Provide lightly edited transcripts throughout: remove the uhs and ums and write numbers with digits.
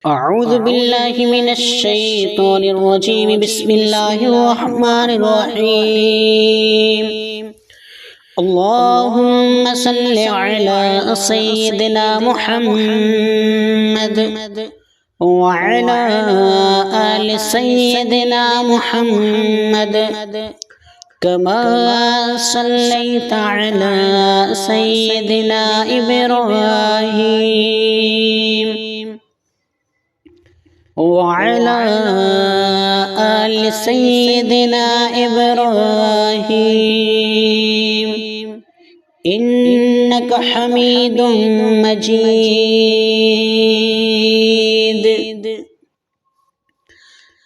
أعوذ بالله من الشيطان الرجيم بسم الله الرحمن الرحيم اللهم صل على سيدنا محمد وعلى آل سيدنا محمد كما صليت على سيدنا إبراهيم وعلى آل سيدنا إبراهيم إنك حميد مجيد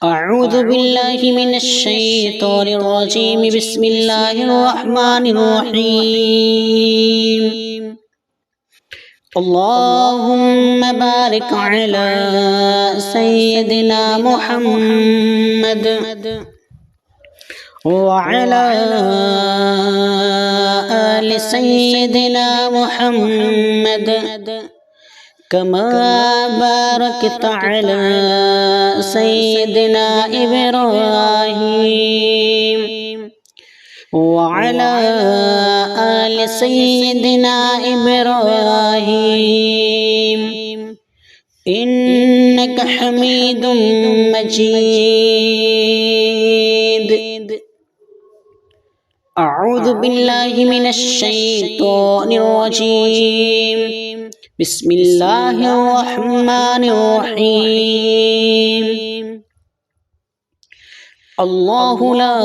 أعوذ بالله من الشيطان الرجيم بسم الله الرحمن الرحيم اللهم بارك على سيدنا محمد وعلى آل سيدنا محمد كما باركت على سيدنا إبراهيم وعلى آل سيدنا إبراهيم إنك حميد مجيد أعوذ بالله من الشيطان الرجيم بسم الله الرحمن الرحيم الله لا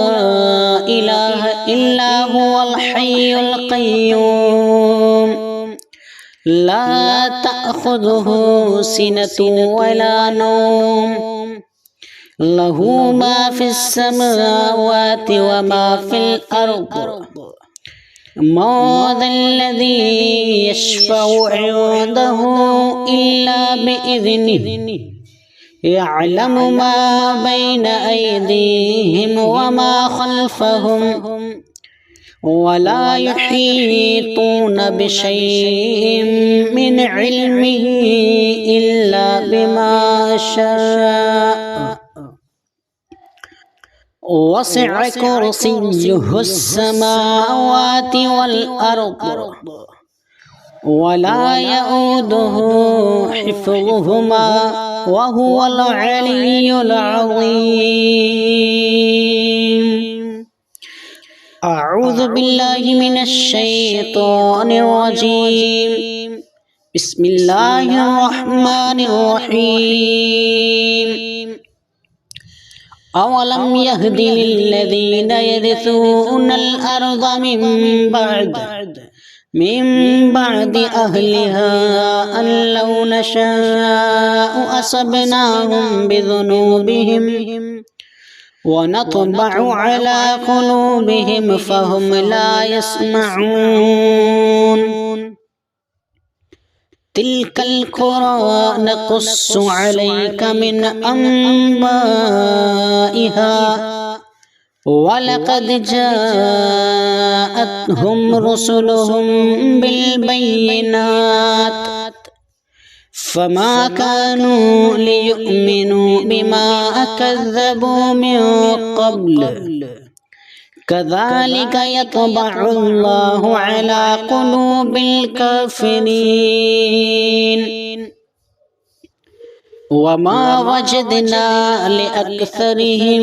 إله إلا هو الحي القيوم لا تأخذه سنة ولا نوم له ما في السماوات وما في الأرض ما ذا الذي يشفع عنده إلا بإذنه يعلم ما بين أيديهم وما خلفهم ولا يحيطون بشيء من علمه إلا بما شاء وسع كرسيه السماوات والأرض ولا يؤوده حفظهما وهو العلي العظيم أعوذ بالله من الشيطان الرجيم بسم الله الرحمن الرحيم أولم يهد للذين يرثون الأرض من بعد أهلها أن لو نشاء أصبناهم بذنوبهم ونطبع على قلوبهم فهم لا يسمعون تلك القرى نقص عليك من أنبائها ولقد جاءتهم رسلهم بالبينات فما كانوا ليؤمنوا بما كذبوا من قبل كذلك يطبع الله على قلوب الكافرين وما وجدنا لأكثرهم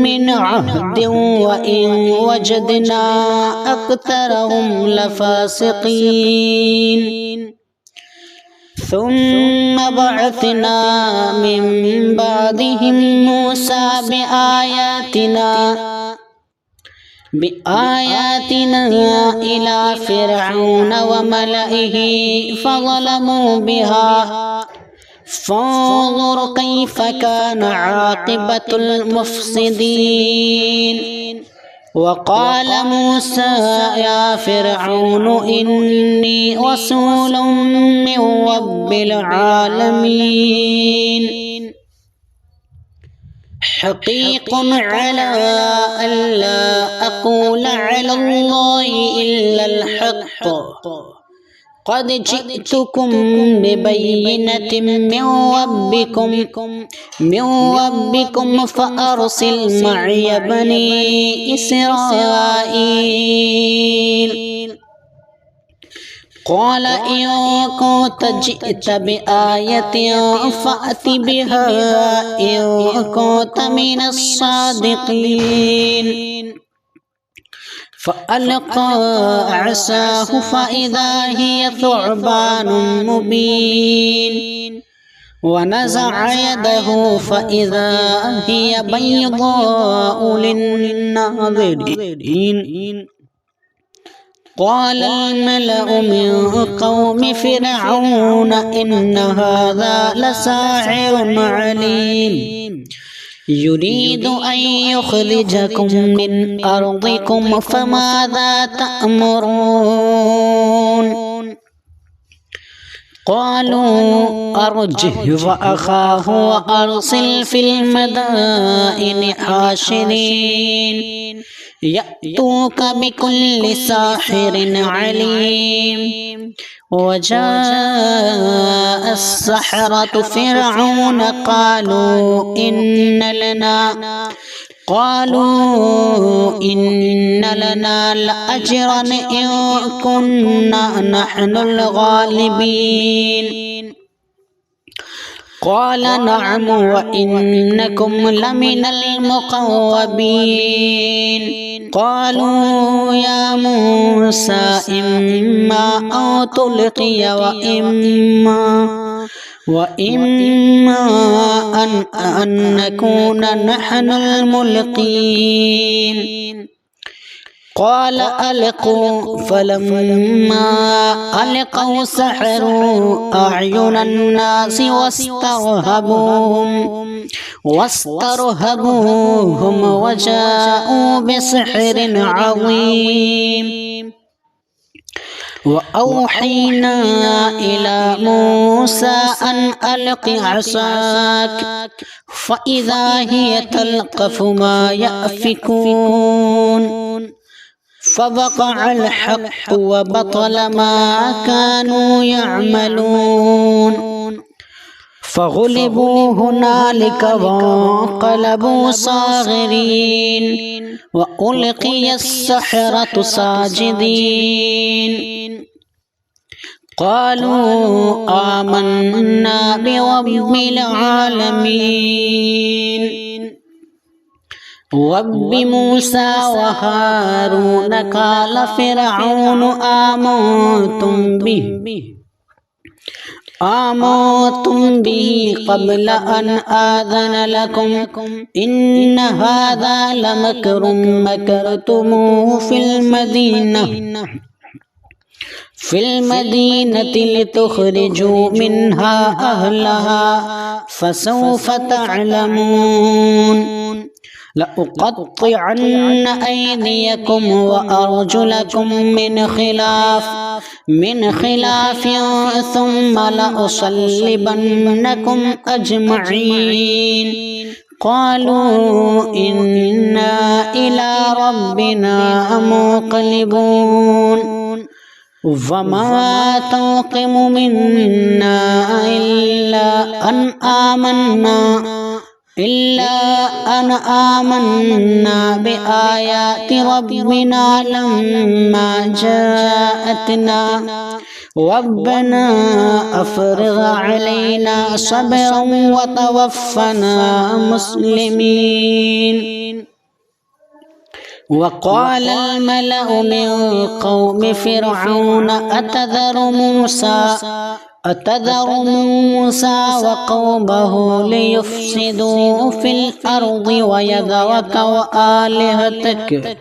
من عهد وإن وجدنا أكثرهم لفاسقين ثم بعثنا من بعدهم موسى بآياتنا إلى فرعون وملئه فظلموا بها فانظر كيف كان عاقبة المفسدين وقال موسى يا فرعون إني رسول من رب العالمين حقيق على ألا أقول على الله إلا الحق قد جئتكم ببينة من ربكم فأرسل معي بني إسرائيل قال إن كنت جئت بآية فأت بها إن كنت من الصادقين فألقى عصاه فإذا هي ثعبان مبين ونزع يده فإذا هي بيضاء للناظرين قال الملأ من قوم فرعون إن هذا لساحر عليم يريد أن يخرجكم من أرضكم فماذا تأمرون قالوا أرجه وأخاه وأرسل في المدائن حاشرين يأتوك بكل ساحر عليم وجاء السحرة فرعون قالوا إن لنا لأجرا إن كنا نحن الغالبين قال نعم وإنكم لمن المقربين قالوا يا موسى إما أن تلقي وإما أن نكون نحن الملقين قال ألقوا فلما ألقوا سحروا أعين الناس واسترهبوهم وجاءوا بسحر عظيم وأوحينا إلى موسى أن ألق عصاك فإذا هي تلقف ما يأفكون فوقع الحق وبطل ما كانوا يعملون فغلبوا هنالك وانقلبوا صاغرين وألقي السحرة ساجدين قالوا آمنا برب العالمين رب موسى وهارون قال فرعون آمنتم به قبل أن آذن لكم إن هذا لمكر مكرتموه في المدينة لتخرجوا منها أهلها فسوف تعلمون لأقطعن أيديكم وأرجلكم من خلاف ثم لأصلبنكم أجمعين قالوا إنا إلى ربنا منقلبون وما تنقم منا إلا أن آمنا بآيات ربنا لما جاءتنا ربنا أفرغ علينا صبرا وتوفنا مسلمين وقال الملأ من قوم فرعون أتذر موسى وقومه ليفسدوا في الأرض ويذرك وآلهتك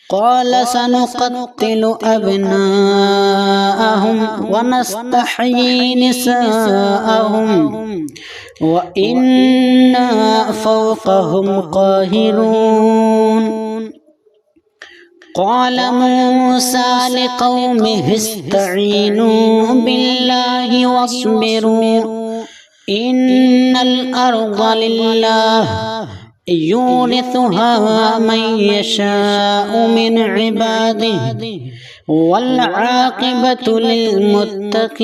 قال سنقتل أبناءهم ونستحيي نساءهم وإنا فوقهم قاهرون قال موسى لقومه استعينوا بالله واصبروا إن الأرض لله يورثها من يشاء من عباده والعاقبة للمتقين.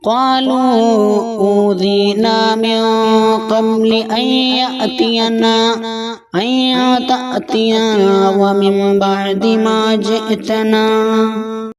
قالوا أوذينا من قبل أن تأتينا ومن بعد ما جئتنا